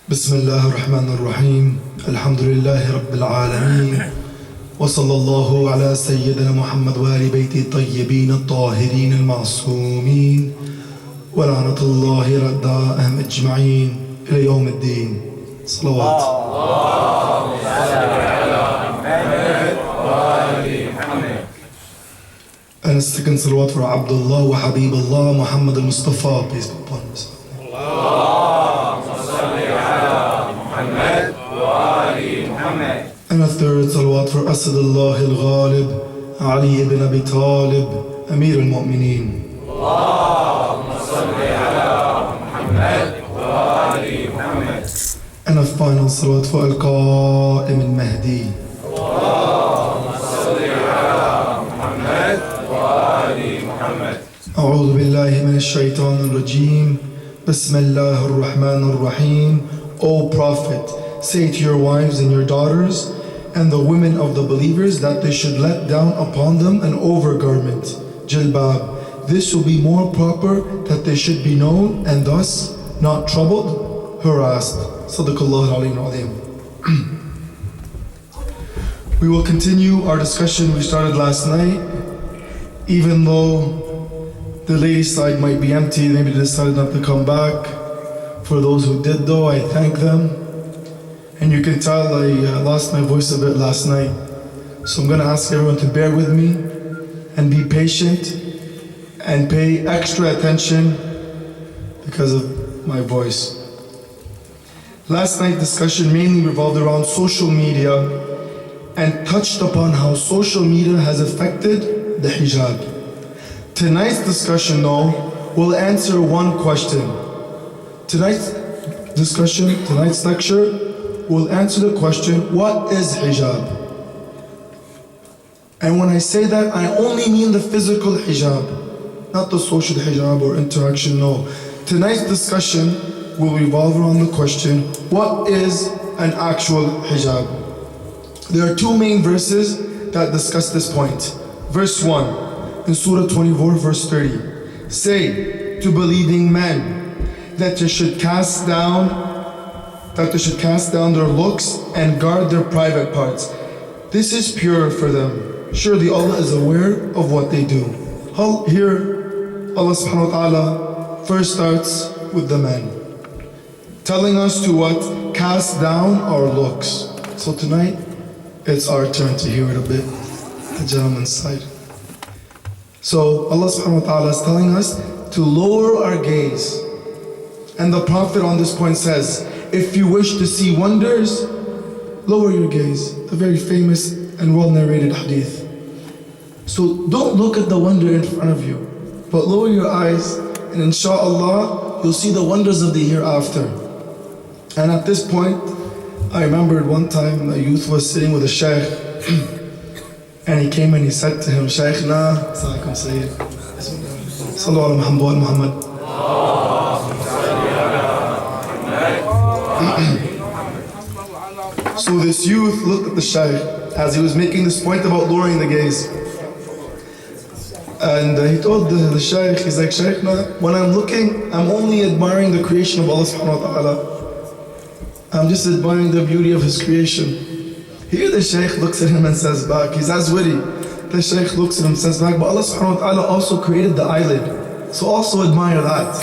بسم الله الرحمن الرحيم الحمد لله رب العالمين وصلى الله على سيدنا محمد وآل بيته الطيبين الطاهرين المعصومين ولعنة الله رداءهم أجمعين إلى يوم الدين. صلوات. اللهم صل على محمد وآل محمد. And a second salawat for Abdullah wa Habibullah Muhammad al-Mustafa, peace be upon him. And a third salawat for Asadullah al-Ghalib, Ali ibn Abi Talib, Amir al-Mu'mineen. And a final salawat for Al-Qa'im al-Mahdi. أعوذ بالله من الشيطان الرجيم بسم الله الرحمن الرحيم. O Prophet, say to your wives and your daughters and the women of the believers that they should let down upon them an overgarment, jilbab. This will be more proper that they should be known and thus not troubled, harassed. Sadaqallahu alayhi wa alayhi. We will continue our discussion we started last night. Even though the ladies' side might be empty, maybe they decided not to come back. For those who did though, I thank them. And you can tell I lost my voice a bit last night. So I'm going to ask everyone to bear with me and be patient and pay extra attention because of my voice. Last night's discussion mainly revolved around social media and touched upon how social media has affected the hijab. Tonight's discussion though will answer one question. Tonight's lecture will answer the question, what is hijab? And when I say that, I only mean the physical hijab, not the social hijab or interaction, no. Tonight's discussion will revolve around the question, what is an actual hijab? There are two main verses that discuss this point. Verse 1 in Surah 24, verse 30. Say to believing men that they should cast down their looks and guard their private parts. This is pure for them. Surely Allah is aware of what they do. Here, Allah subhanahu wa ta'ala first starts with the men, telling us to what? Cast down our looks. So tonight, it's our turn to hear it a bit, the gentleman's side. So Allah subhanahu wa ta'ala is telling us to lower our gaze. And the Prophet on this point says, if you wish to see wonders, lower your gaze. A very famous and well-narrated hadith. So don't look at the wonder in front of you, but lower your eyes and inshallah, you'll see the wonders of the hereafter. And at this point, I remembered one time a youth was sitting with a shaykh and he came and he said to him, Shaykhna, Assalamualaikum Sayyid, Sallu ala Muhammad wa Muhammad. So this youth looked at the shaykh as he was making this point about lowering the gaze. And he told the shaykh, he's like, Shaykhna, when I'm looking, I'm only admiring the creation of Allah subhanahu wa ta'ala. I'm just admiring the beauty of His creation. Here the shaykh looks at him and says back, he's as witty. The shaykh looks at him and says back, but Allah subhanahu wa ta'ala also created the eyelid. So also admire that.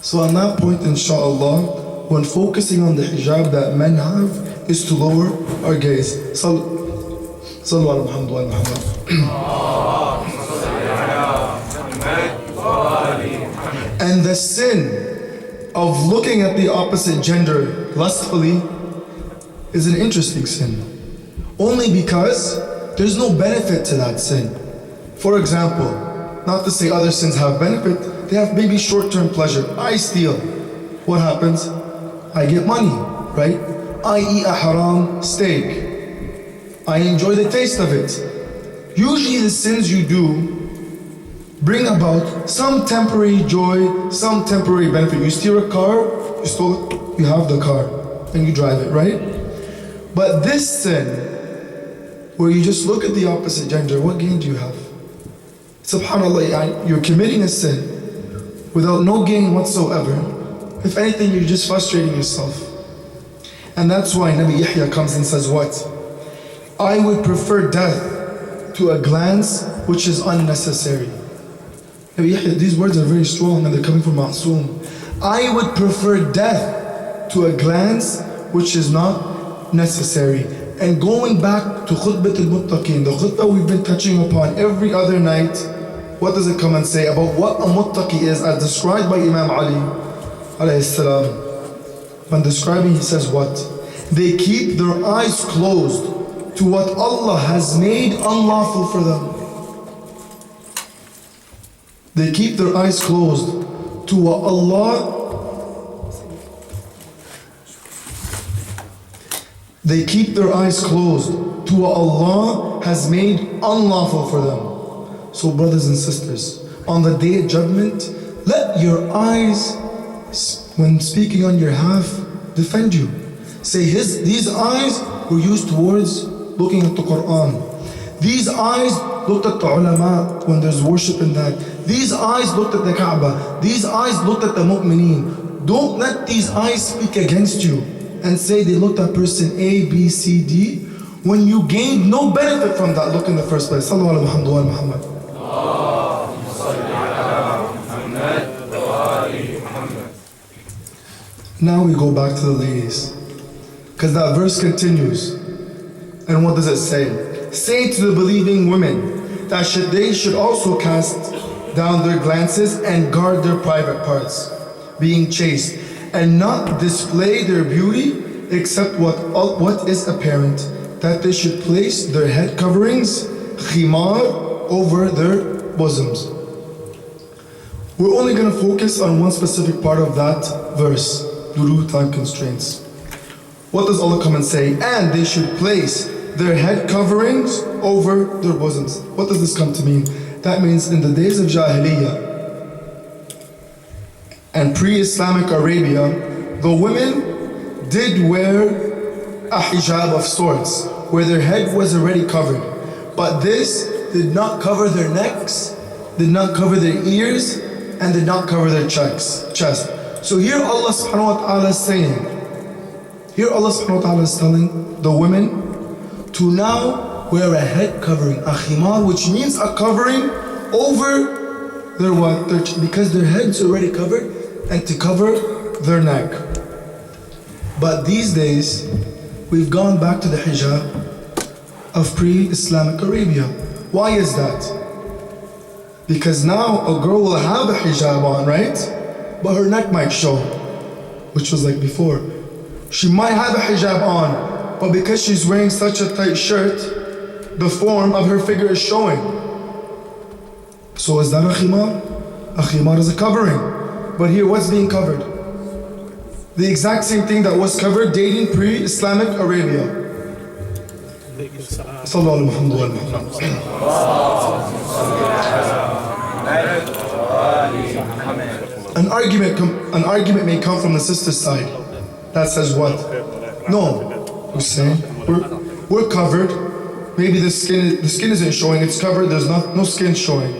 So on that point, inshallah, when focusing on the hijab that men have, is to lower our gaze. Sallu ala Muhammad wa Muhammad. And the sin of looking at the opposite gender lustfully is an interesting sin. Only because there's no benefit to that sin. For example, not to say other sins have benefit, they have maybe short-term pleasure. I steal. What happens? I get money, right? I eat a haram steak. I enjoy the taste of it. Usually the sins you do bring about some temporary joy, some temporary benefit. You steal a car, you stole it, you have the car, and you drive it, right? But this sin where you just look at the opposite gender, what gain do you have? SubhanAllah, you're committing a sin without no gain whatsoever. If anything, you're just frustrating yourself. And that's why Nabi Yahya comes and says what? I would prefer death to a glance which is unnecessary. Nabi Yahya, these words are very strong and they're coming from Ma'soom. I would prefer death to a glance which is not necessary. And going back to Khutbat al-Muttaqeen, the khutbah we've been touching upon every other night, what does it come and say about what a muttaqi is as described by Imam Ali alayhi salam? When describing, he says what? They keep their eyes closed to what Allah has made unlawful for them. They keep their eyes closed to what Allah They keep their eyes closed to what Allah has made unlawful for them. So brothers and sisters, on the day of judgment, let your eyes, when speaking on your behalf, defend you. Say these eyes were used towards looking at the Quran. These eyes looked at the ulama when there's worship in that. These eyes looked at the Kaaba. These eyes looked at the mu'mineen. Don't let these eyes speak against you and say they looked at person A, B, C, D, when you gained no benefit from that look in the first place. Sallallahu alaihi wa Muhammad. Now we go back to the ladies, because that verse continues. And what does it say? Say to the believing women that they should also cast down their glances and guard their private parts, being chaste, and not display their beauty except what is apparent, that they should place their head coverings, khimar, over their bosoms. We're only going to focus on one specific part of that verse due to time constraints. What does Allah come and say? And they should place their head coverings over their bosoms. What does this come to mean? That means in the days of Jahiliyyah and pre-Islamic Arabia, the women did wear a hijab of sorts, where their head was already covered. But this did not cover their necks, did not cover their ears, and did not cover their chest. So here Allah subhanahu wa ta'ala is saying, here Allah subhanahu wa ta'ala is telling the women to now wear a head covering, a khimar, which means a covering over their what? Because their head's already covered, and to cover their neck. But these days, we've gone back to the hijab of pre-Islamic Arabia. Why is that? Because now a girl will have a hijab on, right? But her neck might show, which was like before. She might have a hijab on, but because she's wearing such a tight shirt, the form of her figure is showing. So is that a khimar? A khimar is a covering. But here, what's being covered? The exact same thing that was covered dating pre-Islamic Arabia. Sallallahu alaihi wasallam. An argument may come from the sister's side that says what? No, Hussein, we're covered. Maybe the skin isn't showing, it's covered, there's no skin showing.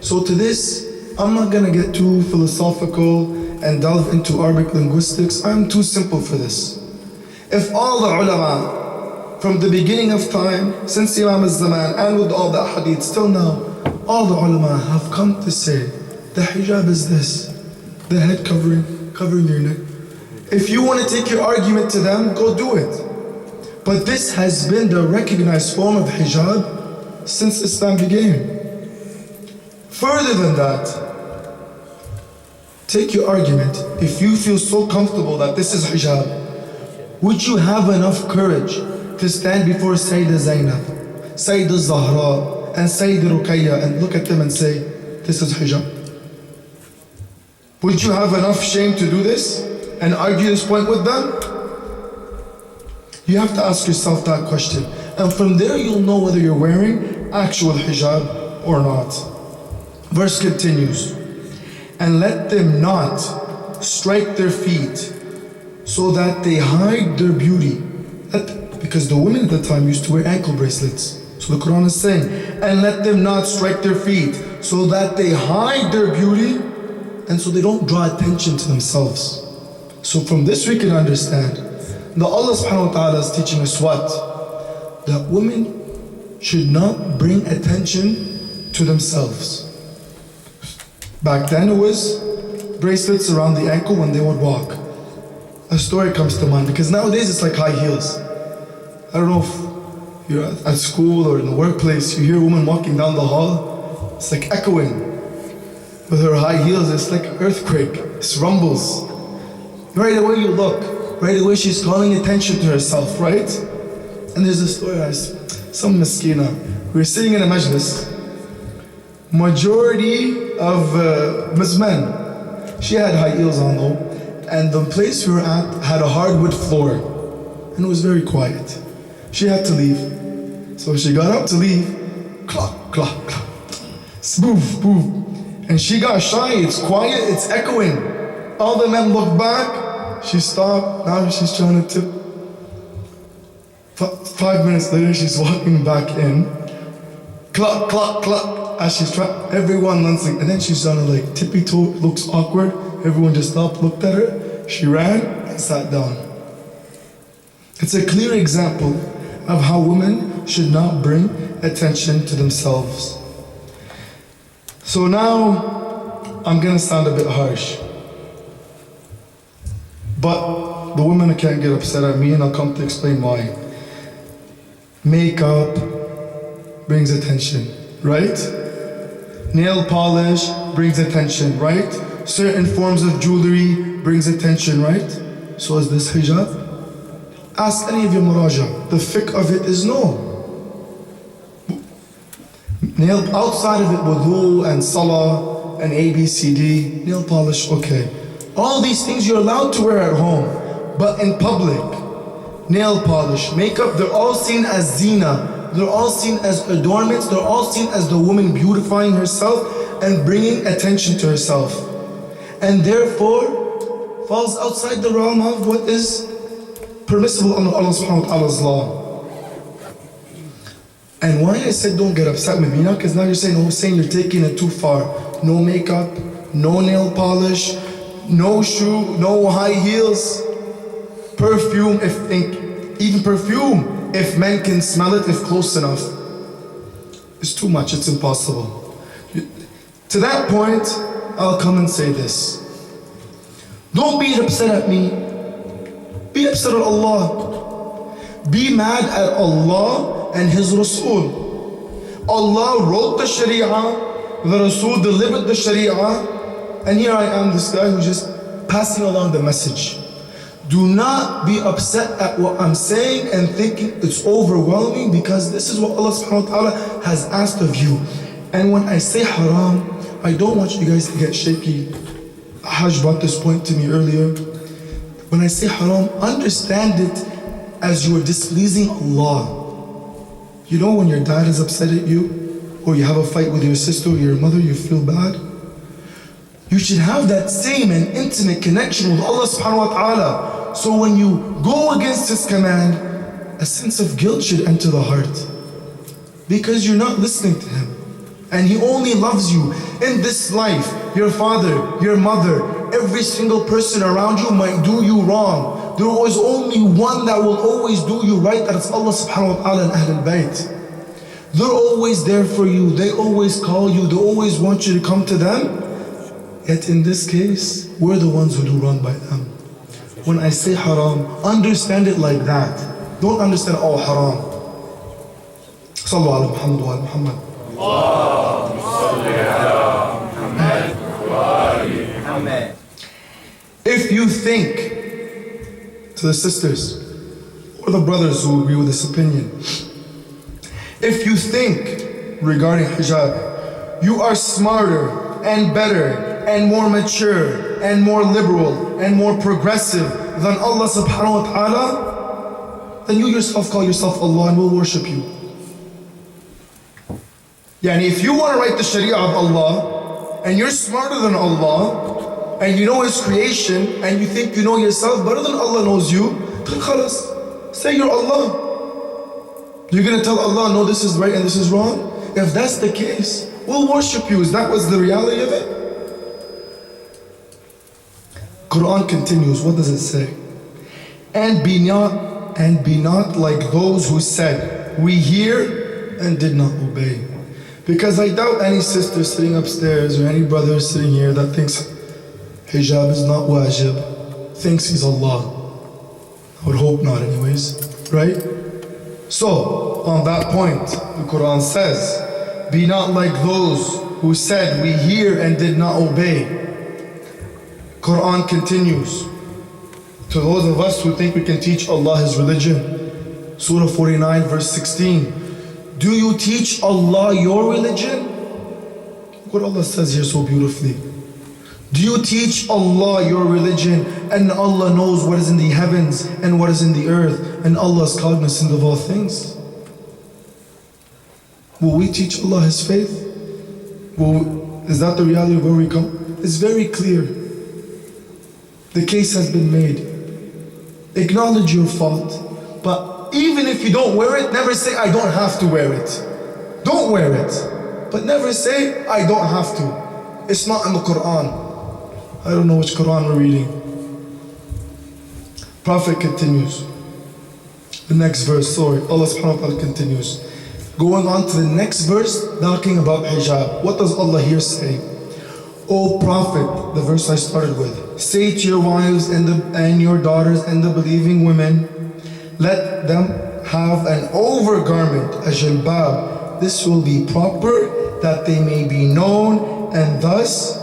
So to this, I'm not gonna get too philosophical and delve into Arabic linguistics. I'm too simple for this. If all the ulama, from the beginning of time, since Imam al-Zaman, and with all the hadith, still now, all the ulama have come to say, the hijab is this, the head covering your neck. If you want to take your argument to them, go do it. But this has been the recognized form of hijab since Islam began. Further than that, take your argument. If you feel so comfortable that this is hijab, would you have enough courage to stand before Sayyidah Zainab, Sayyidah Zahra, and Sayyidah Ruqayya and look at them and say, this is hijab? Would you have enough shame to do this and argue this point with them? You have to ask yourself that question. And from there you'll know whether you're wearing actual hijab or not. Verse continues, and let them not strike their feet so that they hide their beauty. Because the women at the time used to wear ankle bracelets. So the Quran is saying, and let them not strike their feet so that they hide their beauty and so they don't draw attention to themselves. So from this we can understand that Allah subhanahu wa ta'ala is teaching us what? That women should not bring attention to themselves. Back then it was bracelets around the ankle when they would walk. A story comes to mind because nowadays it's like high heels. I don't know if you're at school or in the workplace, you hear a woman walking down the hall, it's like echoing. With her high heels, it's like an earthquake, it rumbles. Right away you look, right away she's calling attention to herself, right? And there's a story, some miskina. We were sitting in a majlis, majority of men, she had high heels on though, and the place we were at had a hardwood floor, and it was very quiet. She had to leave. So she got up to leave, clock, clock, clock, spoof, spoof. And she got shy, it's quiet, it's echoing. All the men looked back, she stopped, now she's trying to tip. 5 minutes later, she's walking back in. Clock, clock, clock, as she's trying, everyone lancing. And then she's trying to like tippy toe, looks awkward. Everyone just stopped, looked at her. She ran and sat down. It's a clear example of how women should not bring attention to themselves. So now, I'm gonna sound a bit harsh. But the women can't get upset at me and I'll come to explain why. Makeup brings attention, right? Nail polish brings attention, right? Certain forms of jewelry brings attention, right? So is this hijab? Ask any of your muraja. The fiqh of it is no. Nail outside of it, wudu and salah and ABCD, nail polish, okay. All these things you're allowed to wear at home, but in public, nail polish, makeup, they're all seen as zina. They're all seen as adornments. They're all seen as the woman beautifying herself and bringing attention to herself. And therefore, falls outside the realm of what is permissible under Allah subhanahu wa ta'ala's law. And why I said don't get upset with me now, because now you're saying, oh Hussein, you're taking it too far. No makeup, no nail polish, no shoe, no high heels, perfume, even perfume, if men can smell it, if close enough. It's too much, it's impossible. To that point, I'll come and say this. Don't be upset at me. Be upset at Allah. Be mad at Allah and His Rasul. Allah wrote the Sharia, the Rasul delivered the Sharia, and here I am, this guy who's just passing along the message. Do not be upset at what I'm saying and thinking it's overwhelming, because this is what Allah subhanahu wa ta'ala has asked of you. And when I say haram, I don't want you guys to get shaky. Hajj brought this point to me earlier. When I say haram, understand it as you are displeasing Allah. You know when your dad is upset at you, or you have a fight with your sister or your mother, you feel bad? You should have that same and intimate connection with Allah subhanahu wa ta'ala. So when you go against His command, a sense of guilt should enter the heart, because you're not listening to Him. And He only loves you in this life. Your father, your mother, every single person around you might do you wrong. There is only one that will always do you right, that is Allah subhanahu wa ta'ala and Ahlul Bayt. They're always there for you. They always call you. They always want you to come to them. Yet in this case, we're the ones who do wrong by them. When I say haram, understand it like that. Don't understand, oh haram. Sallu ala Muhammad wa ala Muhammad. If you think, to the sisters or the brothers who agree with this opinion, if you think regarding hijab, you are smarter and better and more mature and more liberal and more progressive than Allah subhanahu wa ta'ala, then you yourself call yourself Allah and will worship you. Yani if you want to write the Sharia of Allah and you're smarter than Allah and you know His creation and you think you know yourself better than Allah knows you, then khalas, say you're Allah. You're gonna tell Allah, no, this is right and this is wrong? If that's the case, we'll worship you. Is that what's the reality of it? Quran continues, what does it say? And be not like those who said, we hear and did not obey. Because I doubt any sister sitting upstairs or any brother sitting here that thinks hijab is not wajib, thinks he's Allah. I would hope not anyways, right? So, on that point, the Quran says, be not like those who said, we hear and did not obey. Quran continues, to those of us who think we can teach Allah His religion, Surah 49 verse 16, do you teach Allah your religion? What Allah says here so beautifully. Do you teach Allah your religion, and Allah knows what is in the heavens and what is in the earth, and Allah is cognizant of all things? Will we teach Allah His faith? Is that the reality of where we come? It's very clear. The case has been made. Acknowledge your fault, but even if you don't wear it, never say, I don't have to wear it. Don't wear it, but never say, I don't have to. It's not in the Quran. I don't know which Quran we're reading. Prophet continues. The next verse, Allah subhanahu wa ta'ala continues. Going on to the next verse, talking about hijab. What does Allah here say? O Prophet, the verse I started with, say to your wives and your daughters and the believing women, let them have an overgarment, a jilbab. This will be proper, that they may be known and thus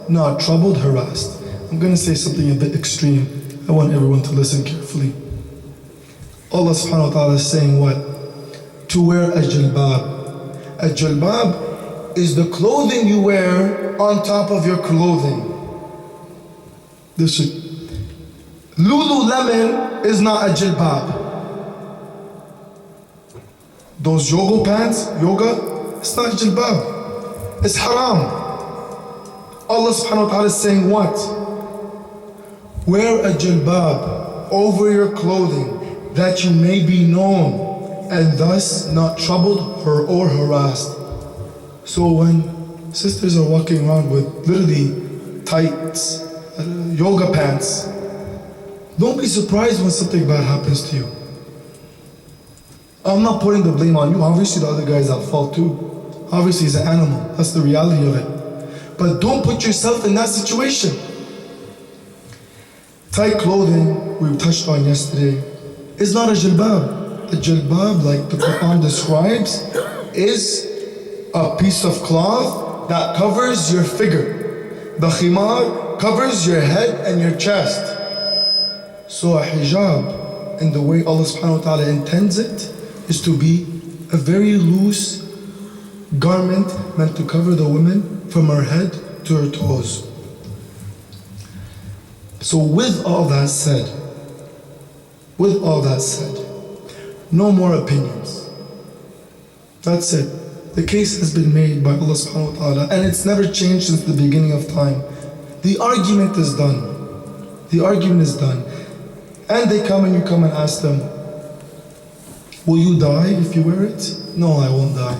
not troubled, harassed. I'm going to say something a bit extreme. I want everyone to listen carefully. Allah subhanahu wa ta'ala is saying what? To wear a jilbab. A jilbab is the clothing you wear on top of your clothing. Lululemon is not a jilbab. Those yoga pants, it's not jilbab. It's haram. Allah subhanahu wa ta'ala is saying what? Wear a jilbab over your clothing, that you may be known and thus not troubled or harassed. So when sisters are walking around with literally tights, yoga pants, don't be surprised when something bad happens to you. I'm not putting the blame on you. Obviously the other guy's at fault too. Obviously he's an animal. That's the reality of it. But don't put yourself in that situation. Tight clothing, we touched on yesterday, is not a jilbab. A jilbab, like the Quran describes, is a piece of cloth that covers your figure. The khimar covers your head and your chest. So a hijab, in the way Allah subhanahu wa ta'ala intends it, is to be a very loose garment meant to cover the woman from her head to her toes. So with all that said, no more opinions. That's it. The case has been made by Allah subhanahu wa ta'ala, and it's never changed since the beginning of time. The argument is done. The argument is done. And they come and you come and ask them, will you die if you wear it? No, I won't die.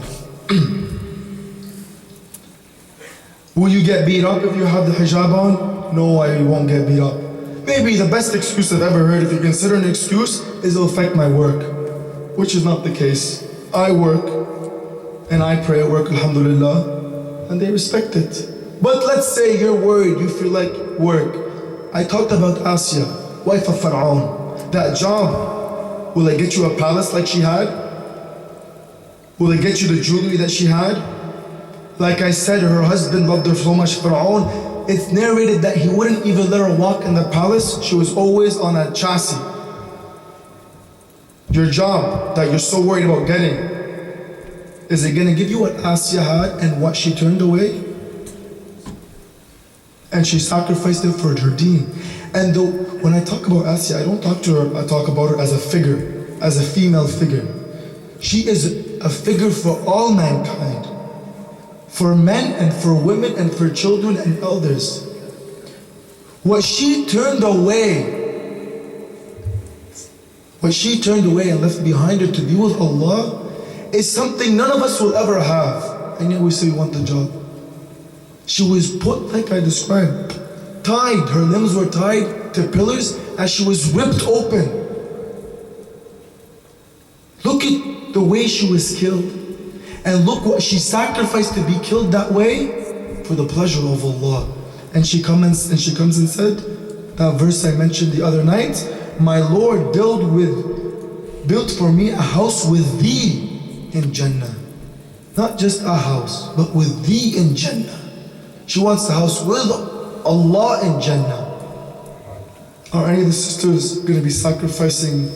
Will you get beat up if you have the hijab on? No, I won't get beat up. Maybe the best excuse I've ever heard, if you consider an excuse, is it'll affect my work, which is not the case. I work and I pray at work, alhamdulillah, and they respect it. But let's say you're worried, you feel like work. I talked about Asya, wife of Pharaoh. That job, will it get you a palace like she had? Will it get you the jewelry that she had? Like I said, her husband loved her so much, Pharaoh. It's narrated that he wouldn't even let her walk in the palace. She was always on a chassis. Your job that you're so worried about getting, is it going to give you what Asya had and what she turned away? And she sacrificed it for her deen. And though, when I talk about Asya, I don't talk to her, I talk about her as a figure, as a female figure. She is a figure for all mankind. For men and for women and for children and elders. What she turned away what she turned away and left behind her to be with Allah is something none of us will ever have. And yet we say we want the job. She was put, like I described, tied. Her limbs were tied to pillars as she was ripped open. Look at the way she was killed. And look what she sacrificed to be killed that way for the pleasure of Allah. And she comes and said, that verse I mentioned the other night, my Lord built for me a house with thee in Jannah. Not just a house, but with thee in Jannah. She wants the house with Allah in Jannah. Are any of the sisters going to be sacrificing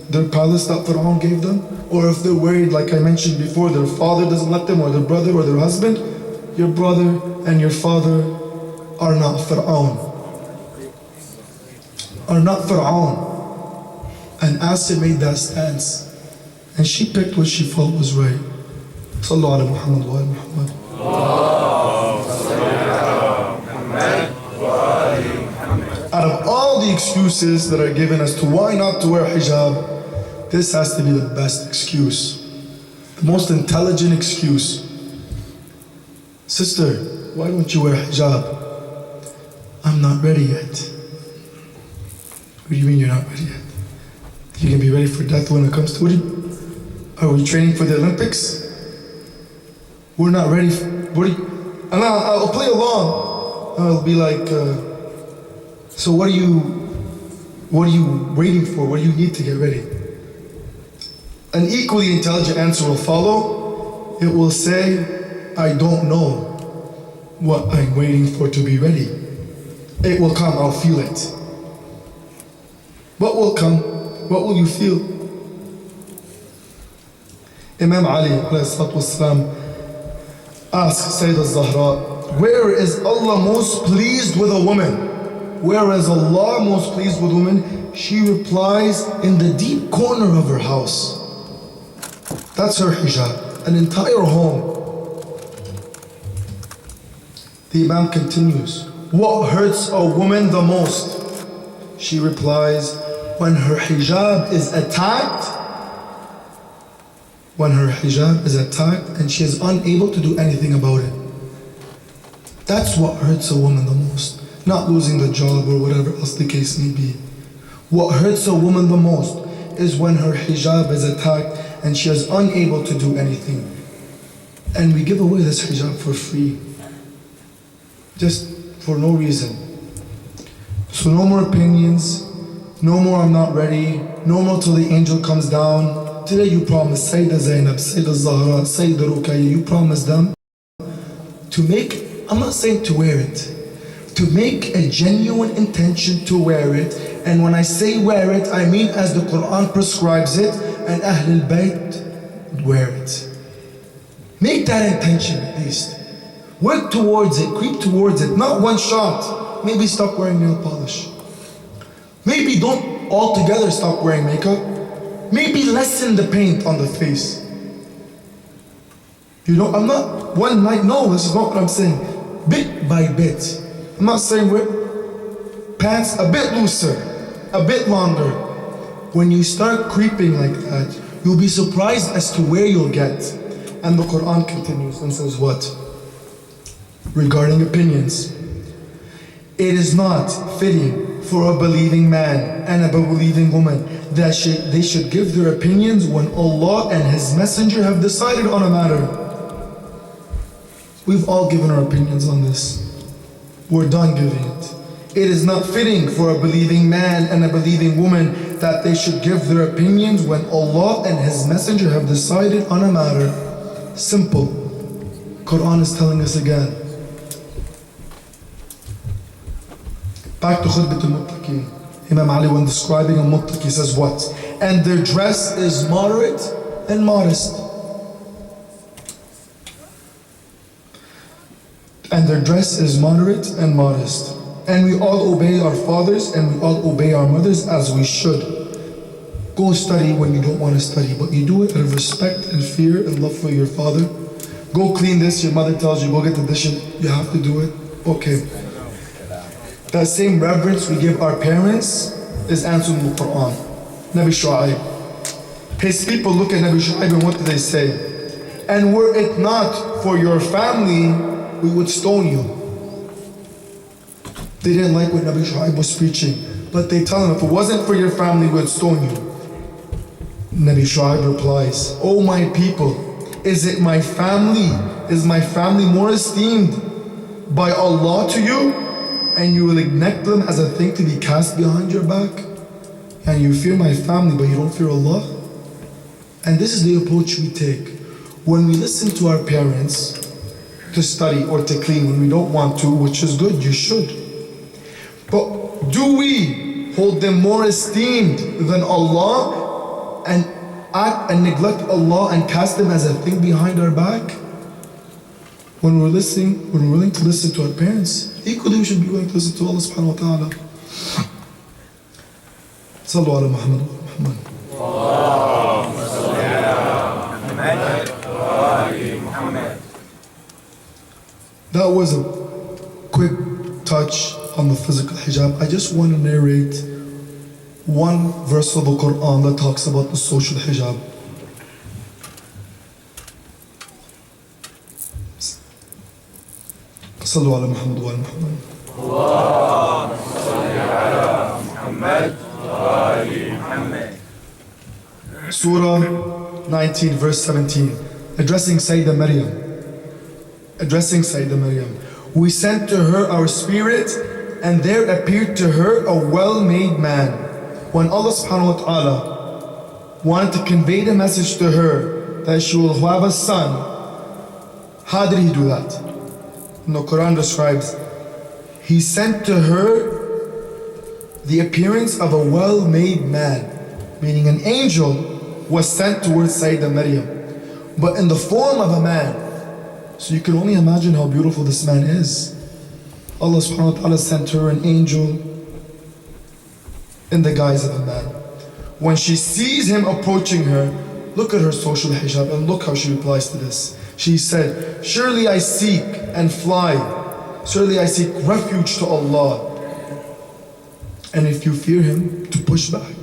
their palace that Fir'aun gave them? Or if they're worried, like I mentioned before, their father doesn't let them, or their brother or their husband, your brother and your father are not Fir'aun. Are not Fir'aun. And Asya made that stance. And she picked what she felt was right. Sallu ala Muhammad wa ala Muhammad. Out of all the excuses that are given as to why not to wear hijab, this has to be the best excuse. The most intelligent excuse. Sister, why don't you wear hijab? I'm not ready yet. What do you mean you're not ready yet? You can be ready for death when it comes to it? Are we training for the Olympics? We're not ready. And I'll play along. I'll be like, so what are you waiting for? What do you need to get ready? An equally intelligent answer will follow. It will say, I don't know what I'm waiting for to be ready. It will come, I'll feel it. What will come? What will you feel? Imam Ali والسلام, asked Sayyidah Zahra, where is Allah most pleased with a woman? Where is Allah most pleased with women? She replies, in the deep corner of her house. That's her hijab, an entire home. The Imam continues, what hurts a woman the most? She replies, when her hijab is attacked, and she is unable to do anything about it. That's what hurts a woman the most. Not losing the job or whatever else the case may be. What hurts a woman the most is when her hijab is attacked and she is unable to do anything. And we give away this hijab for free. Just for no reason. So no more opinions, no more I'm not ready, no more till the angel comes down. Today you promised Sayyidah Zainab, Sayyidah Zahra, Sayyidah Ruqayya, you promised them to make, I'm not saying to wear it, to make a genuine intention to wear it. And when I say wear it, I mean as the Quran prescribes it, and Ahlul Bayt would wear it. Make that intention at least. Work towards it, creep towards it, not one shot. Maybe stop wearing nail polish. Maybe don't altogether stop wearing makeup. Maybe lessen the paint on the face. You know, I'm not one night, no, this is not what I'm saying. Bit by bit. I'm not saying wear pants a bit looser, a bit longer. When you start creeping like that, you'll be surprised as to where you'll get. And the Quran continues and says what? Regarding opinions. It is not fitting for a believing man and a believing woman that they should give their opinions when Allah and His Messenger have decided on a matter. We've all given our opinions on this. We're done giving it. It is not fitting for a believing man and a believing woman that they should give their opinions when Allah and His Messenger have decided on a matter. Simple. Quran is telling us again. Back to Khutbat al-Muttaqi. Imam Ali, when describing a muttaqi, says what? And their dress is moderate and modest. And their dress is moderate and modest. And we all obey our fathers and we all obey our mothers as we should. Go study when you don't want to study, but you do it out of respect and fear and love for your father. Go clean this, your mother tells you, go get the dishes, you have to do it. Okay. That same reverence we give our parents is answered in the Quran. Nabi Shu'aib. His people look at Nabi Shu'aib and what do they say? And were it not for your family, we would stone you. They didn't like what Nabi Shu'aib was preaching, but they tell him, if it wasn't for your family, we would stone you. Nabi Shu'aib replies, O my people, is it my family? Is my family more esteemed by Allah to you? And you will neglect them as a thing to be cast behind your back? And you fear my family, but you don't fear Allah? And this is the approach we take. When we listen to our parents to study or to clean when we don't want to, which is good, you should. But do we hold them more esteemed than Allah and act and neglect Allah and cast them as a thing behind our back? When we're willing to listen to our parents, equally we should be willing to listen to Allah subhanahu wa ta'ala. Sallu ala Muhammad wa Muhammad. That was a quick touch on the physical hijab. I just want to narrate one verse of the Quran that talks about the social hijab. Sallu ala Muhammad wa ala Muhammad. Allahumma salli ala Muhammad wa ali Muhammad. Surah 19 verse 17, addressing Sayyidah Maryam. We sent to her our spirit, and there appeared to her a well-made man. When Allah subhanahu wa ta'ala wanted to convey the message to her that she will have a son, how did He do that? And the Quran describes, He sent to her the appearance of a well-made man, meaning an angel was sent towards Sayyidah Maryam, but in the form of a man. So you can only imagine how beautiful this man is. Allah subhanahu wa ta'ala sent her an angel in the guise of a man. When she sees him approaching her, look at her social hijab and look how she replies to this. She said, surely I seek and fly. Surely I seek refuge to Allah. And if you fear Him, to push back.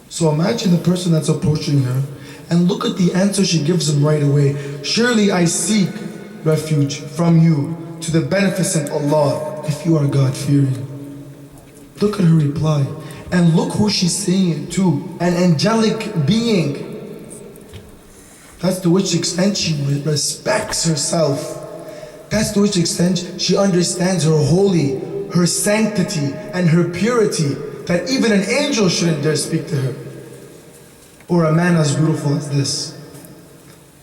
So imagine the person that's approaching her and look at the answer she gives him right away. Surely I seek refuge from you to the beneficent Allah if you are God-fearing. Look at her reply. And look who she's saying it to. An angelic being. That's to which extent she respects herself. That's to which extent she understands her holy, her sanctity, and her purity, that even an angel shouldn't dare speak to her. Or a man as beautiful as this.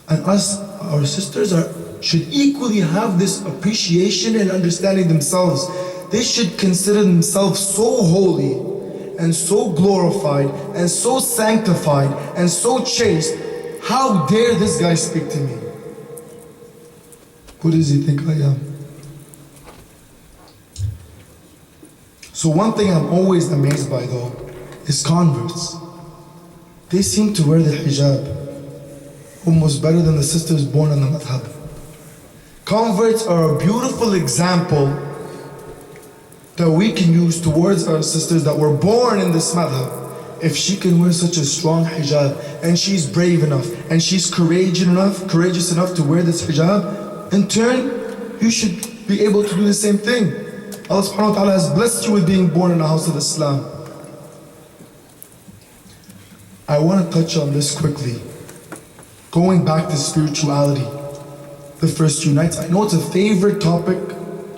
And us, our sisters, should equally have this appreciation and understanding themselves. They should consider themselves so holy and so glorified and so sanctified and so chaste. How dare this guy speak to me? Who does he think I am? So one thing I'm always amazed by though is converts. They seem to wear the hijab almost better than the sisters born in the madhab. Converts are a beautiful example that we can use towards our sisters that were born in this madhab. If she can wear such a strong hijab and she's brave enough and she's courageous enough to wear this hijab, in turn, you should be able to do the same thing. Allah subhanahu wa ta'ala has blessed you with being born in the house of Islam. I want to touch on this quickly. Going back to spirituality, the first few nights. I know it's a favorite topic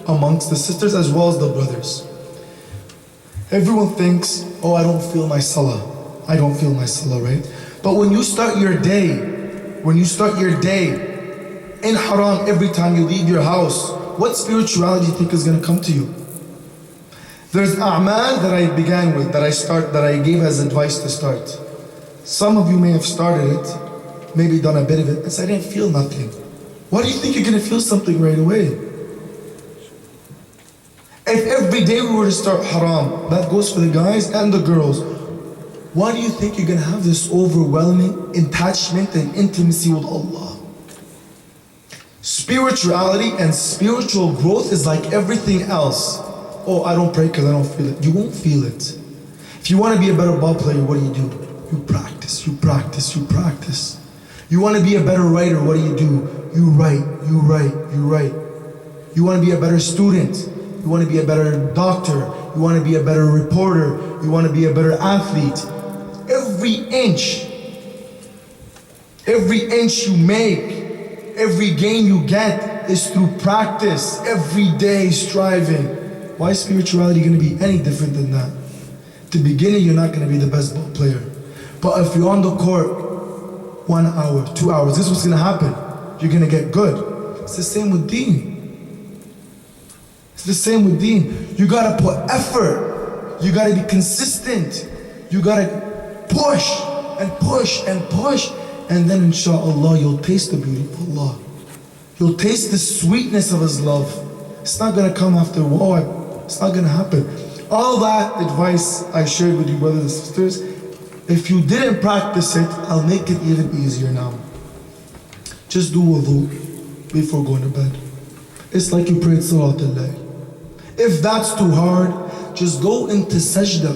amongst the sisters as well as the brothers. Everyone thinks, oh, I don't feel my salah, right? But when you start your day in haram every time you leave your house, what spirituality do you think is going to come to you? There's a'mal that I began with, that I gave as advice to start. Some of you may have started it, maybe done a bit of it, and said, I didn't feel nothing. Why do you think you're going to feel something right away? If every day we were to start haram, that goes for the guys and the girls, why do you think you're going to have this overwhelming attachment and intimacy with Allah? Spirituality and spiritual growth is like everything else. Oh, I don't pray because I don't feel it. You won't feel it. If If you want to be a better ball player, what do? You practice, you practice, you practice. You want to be a better writer, what do? You write, you write, you write. You want to be a better student, you want to be a better doctor, you want to be a better reporter, you want to be a better athlete. Every inch you make, every gain you get is through practice, every day striving. Why is spirituality going to be any different than that? At the beginning, you're not going to be the best ball player. But if you're on the court 1 hour, 2 hours, this is what's going to happen. You're going to get good. It's the same with deen. It's the same with deen. You got to put effort. You got to be consistent. You got to push and push and push. And then inshallah, you'll taste the beauty of Allah. You'll taste the sweetness of His love. It's not going to come after a while. It's not going to happen. All that advice I shared with you, brothers and sisters, if you didn't practice it, I'll make it even easier now. Just do wudu before going to bed. It's like you prayed Salat al-Layl. If that's too hard, just go into sajda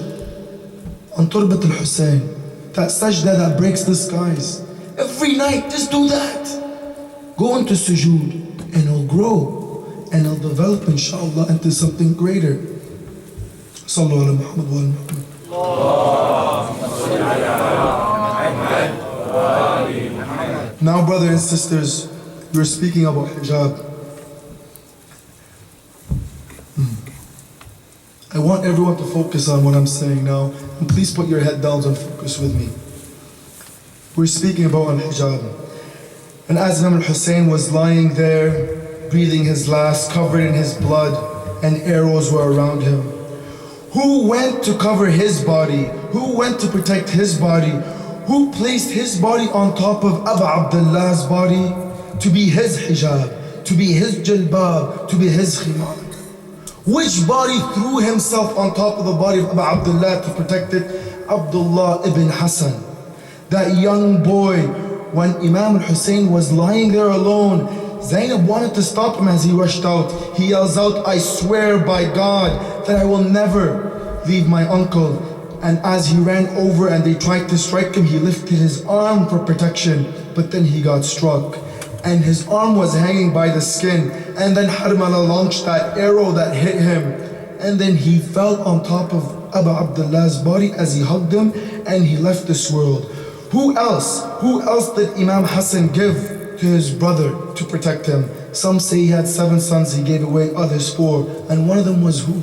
on Turbat al-Hussein. That sajda that breaks the skies. Every night, just do that. Go into sujood and it'll grow and it'll develop inshallah into something greater. Sallu ala Muhammad wa ala Muhammad. Now, brothers and sisters, we're speaking about hijab. I want everyone to focus on what I'm saying now, and please put your head down and focus with me. We're speaking about hijab. And as Imam Hussein was lying there, breathing his last, covered in his blood, and arrows were around him, who went to cover his body? Who went to protect his body? Who placed his body on top of Abu Abdullah's body to be his hijab, to be his jilbab, to be his khimar? Which body threw himself on top of the body of Abu Abdullah to protect it? Abdullah ibn Hassan. That young boy, when Imam Hussein was lying there alone, Zainab wanted to stop him as he rushed out. He yells out, I swear by God that I will never leave my uncle. And as he ran over and they tried to strike him, he lifted his arm for protection, but then he got struck. And his arm was hanging by the skin. And then Harmala launched that arrow that hit him. And then he fell on top of Abu Abdullah's body as he hugged him, and he left this world. Who else did Imam Hassan give to his brother to protect him? Some say he had 7 sons, he gave away others 4. And one of them was who?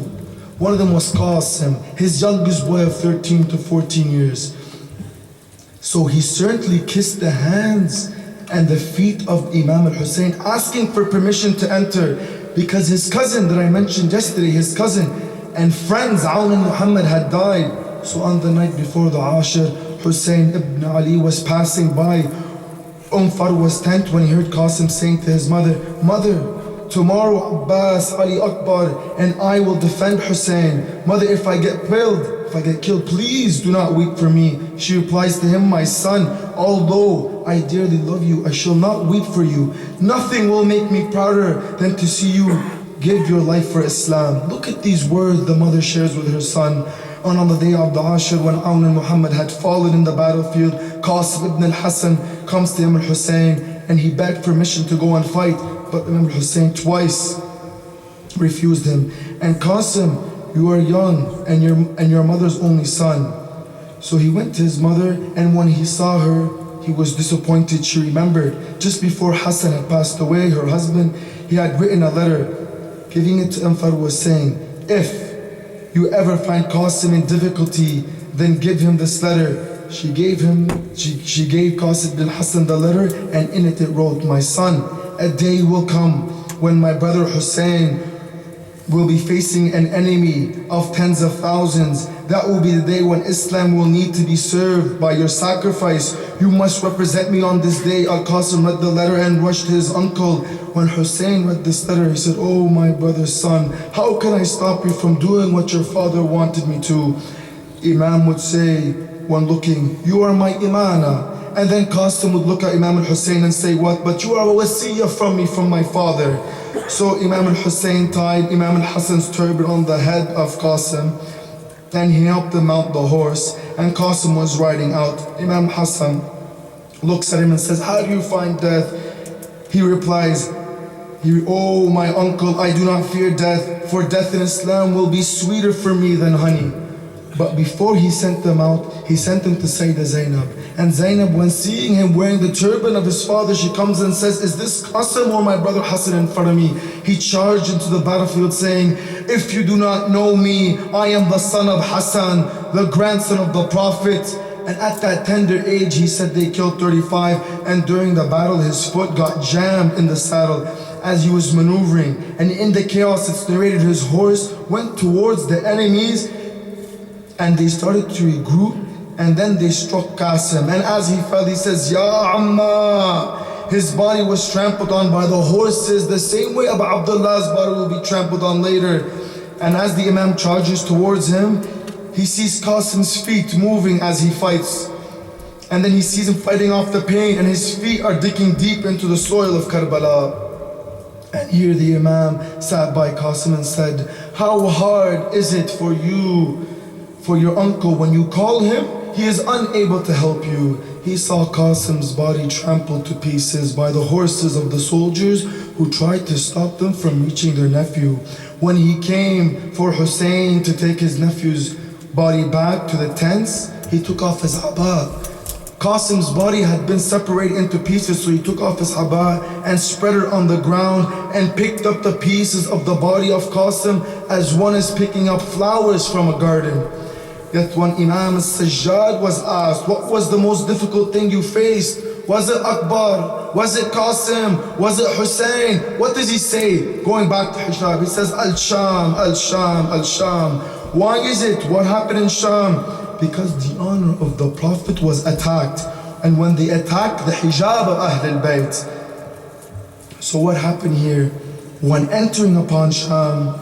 One of them was Qasim, his youngest boy of 13 to 14 years. So he certainly kissed the hands and the feet of Imam al-Hussein, asking for permission to enter, because his cousin that I mentioned yesterday, his cousin and friends Aun and Muhammad had died. So on the night before the Ashir, Hussein ibn Ali was passing by Farwa's tent when he heard Qasim saying to his mother, Mother, tomorrow Abbas, Ali Akbar, and I will defend Hussein. Mother, if I get killed, please do not weep for me. She replies to him, My son, although I dearly love you, I shall not weep for you. Nothing will make me prouder than to see you give your life for Islam. Look at these words the mother shares with her son. And on the day of the Ashir, when Aun and Muhammad had fallen in the battlefield, Qasim ibn al-Hassan comes to Imam al-Hussein and he begged permission to go and fight. But Imam al-Hussein twice refused him. And Qasim, you are young and your mother's only son. So he went to his mother, and when he saw her, he was disappointed. She remembered just before Hassan had passed away, her husband, he had written a letter giving it to Farwa saying, if you ever find Qasim in difficulty, then give him this letter. She gave Qasim bin Hassan the letter, and in it wrote, My son, a day will come when my brother Hussein will be facing an enemy of tens of thousands. That will be the day when Islam will need to be served by your sacrifice. You must represent me on this day. Al-Qasim read the letter and rushed to his uncle. When Hussein read this letter, he said, Oh my brother's son, how can I stop you from doing what your father wanted me to? Imam would say, when looking, you are my imana. And then Qasim would look at Imam al-Hussein and say, what? But you are a wasiyah from me, from my father. So Imam al-Hussein tied Imam al-Hassan's turban on the head of Qasim. and he helped him mount the horse, and Qasim was riding out. Imam Hassan looks at him and says, "How do you find death?" He replies, "Oh my uncle, I do not fear death, for death in Islam will be sweeter for me than honey." But before he sent them out, he sent them to Sayyidah Zainab. And Zainab, when seeing him wearing the turban of his father, she comes and says, "Is this Qasim or my brother Hassan in front of me?" He charged into the battlefield saying, "If you do not know me, I am the son of Hassan, the grandson of the Prophet." And at that tender age, he said they killed 35. And during the battle, his foot got jammed in the saddle as he was maneuvering. And in the chaos, it's narrated, his horse went towards the enemies and they started to regroup, and then they struck Qasim. And as he fell, he says, "Ya Amma." His body was trampled on by the horses, the same way Abu Abdullah's body will be trampled on later. And as the Imam charges towards him, he sees Qasim's feet moving as he fights. And then he sees him fighting off the pain, and his feet are digging deep into the soil of Karbala. And here the Imam sat by Qasim and said, "How hard is it for you, for your uncle, when you call him, he is unable to help you." He saw Qasim's body trampled to pieces by the horses of the soldiers who tried to stop them from reaching their nephew. When he came for Hussein to take his nephew's body back to the tents, he took off his abba. Qasim's body had been separated into pieces, so he took off his abba and spread it on the ground and picked up the pieces of the body of Qasim as one is picking up flowers from a garden. Yet when Imam al-Sajjad was asked, "What was the most difficult thing you faced? Was it Akbar? Was it Qasim? Was it Hussein?" What does he say? Going back to Hijab, he says, "Al-Sham, Al-Sham, Al-Sham." Why is it? What happened in Sham? Because the honor of the Prophet was attacked. And when they attacked the hijab of Ahl al-Bayt. So what happened here? When entering upon Sham,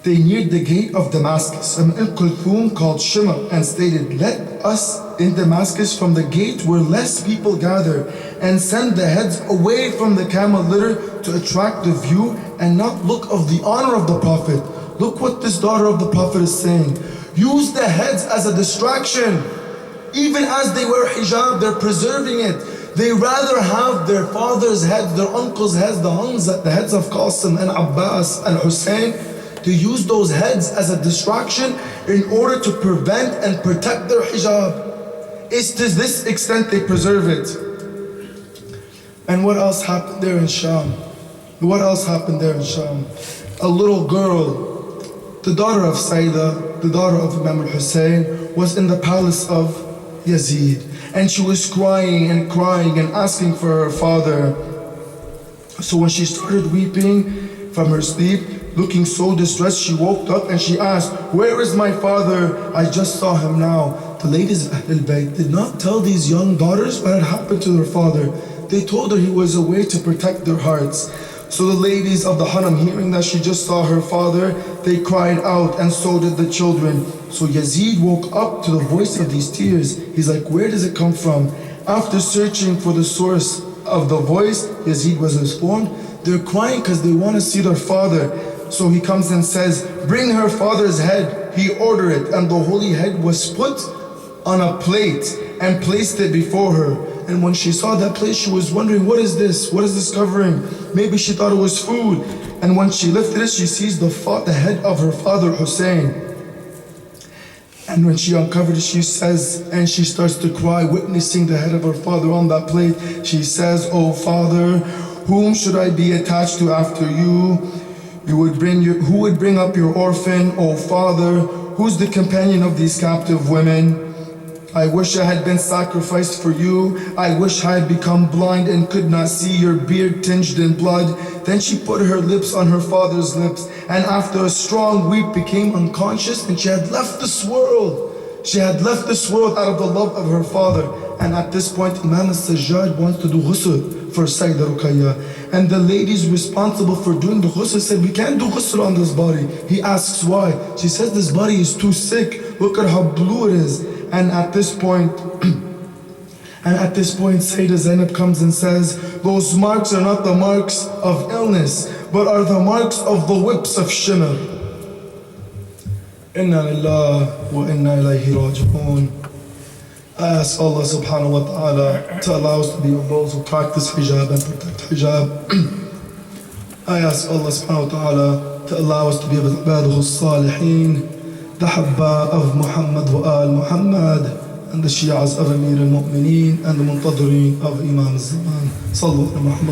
they neared the gate of Damascus. And Kulthum called Shimr and stated, "Let us in Damascus from the gate where less people gather, and send the heads away from the camel litter to attract the view and not look of the honor of the Prophet." Look what this daughter of the Prophet is saying. Use the heads as a distraction. Even as they wear hijab, they're preserving it. They rather have their father's heads, their uncle's heads, the heads of Qasim and Abbas and Hussein, to use those heads as a distraction in order to prevent and protect their hijab. It's to this extent they preserve it. And what else happened there in Sham? What else happened there in Sham? A little girl, the daughter of Sayyidah, the daughter of Imam al-Hussein, was in the palace of Yazid. And she was crying and crying and asking for her father. So when she started weeping from her sleep, looking so distressed, she woke up and she asked, "Where is my father? I just saw him now." The ladies of Ahl al-Bayt did not tell these young daughters what had happened to their father. They told her he was away to protect their hearts. So the ladies of the Haram, hearing that she just saw her father, they cried out, and so did the children. So Yazid woke up to the voice of these tears. He's like, "Where does it come from?" After searching for the source of the voice, Yazid was informed, they're crying because they want to see their father. So he comes and says, "Bring her father's head." He ordered it, and the holy head was put on a plate and placed it before her. And when she saw that plate, she was wondering, "What is this? What is this covering?" Maybe she thought it was food. And when she lifted it, she sees the head of her father Hussein. And when she uncovered it, she says, and she starts to cry, witnessing the head of her father on that plate. She says, "Oh Father, whom should I be attached to after you? Who would bring up your orphan? Oh Father, who's the companion of these captive women? I wish I had been sacrificed for you. I wish I had become blind and could not see your beard tinged in blood." Then she put her lips on her father's lips, and after a strong weep became unconscious, and she had left this world. She had left this world out of the love of her father. And at this point, Imam al-Sajjad wants to do ghusl for Sayyidah Ruqayya. And the ladies responsible for doing the ghusl said, "We can't do ghusl on this body." He asks why. She says, "This body is too sick. Look at how blue it is." And at this point, Sayyidah Zainab comes and says, "Those marks are not the marks of illness, but are the marks of the whips of Shimr." Inna lillah wa inna ilayhi raji'un. I ask Allah subhanahu wa ta'ala to allow us to be of those who practice hijab and protect hijab. I ask Allah subhanahu wa ta'ala to allow us to be with ibaduhu salihin, the habba of Muhammad wa al Muhammad, and the shi'as of Amir al-Mu'mineen and the muntadhireen of Imam al-Zaman. Sallu ala Muhammad.